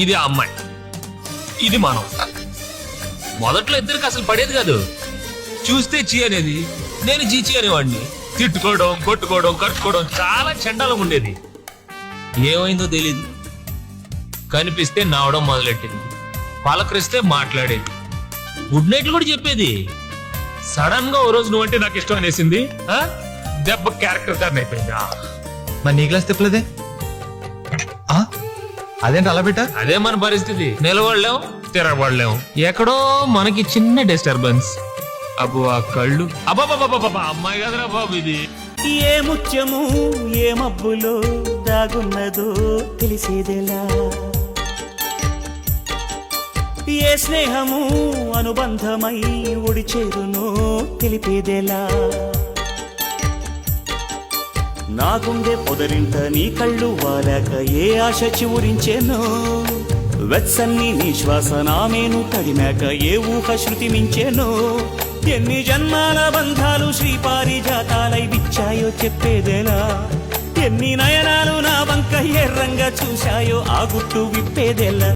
ఇది ఆ అమ్మాయి, ఇది మనం. మొదట్లో ఇద్దరికి అసలు పడేది కాదు. చూస్తే చీ అనేది, నేను చీచి అనేవాడిని. తిట్టుకోవడం, కొట్టుకోవడం, కట్టుకోవడం చాలా చండాలం ఉండేది. ఏమైందో తెలీదు. కనిపిస్తే నవ్వడం మొదలెట్టింది, పలకరిస్తే మాట్లాడేది, గుడ్ నైట్లు కూడా చెప్పేది. సడన్ గా ఓ రోజు నువ్వంటే నాకు ఇష్టం అనేసింది. దెబ్బ క్యారెక్టర్ టర్న్ అయిపోయింది. మరి నీ క్లాస్ తిప్పలేదే? అదేంటి అలా పెట్టా? అదే మన పరిస్థితి. నిలబడలేం, తిరగబడలేం. ఎక్కడో మనకి చిన్న డిస్టర్బెన్స్. అబ్బో ఆ కళ్ళు, అబ్బాబాబా అమ్మాయి కదరా బాబు ఇది. ఏ ముత్యము ఏ మబ్బులో దాగున్నదో తెలిసేదెలా, ఏ స్నేహము అనుబంధమై ఒడి చేరునో తెలిపేదెలా. నా గుండె పొదరింట నీ కళ్ళు వాలాక ఏ ఆశ చివురించేనో, వెచ్చన్ని నీ శ్వాస నామేను తడిమాక ఏ ఊహ శృతి మించేనో. ఎన్ని జన్మాల బంధాలు శ్రీపారిజాతాలై విచ్చాయో చెప్పేదెలా, ఎన్ని నయనాలు నా వంక ఎర్రంగా చూశాయో ఆ గుట్టు విప్పేదెలా.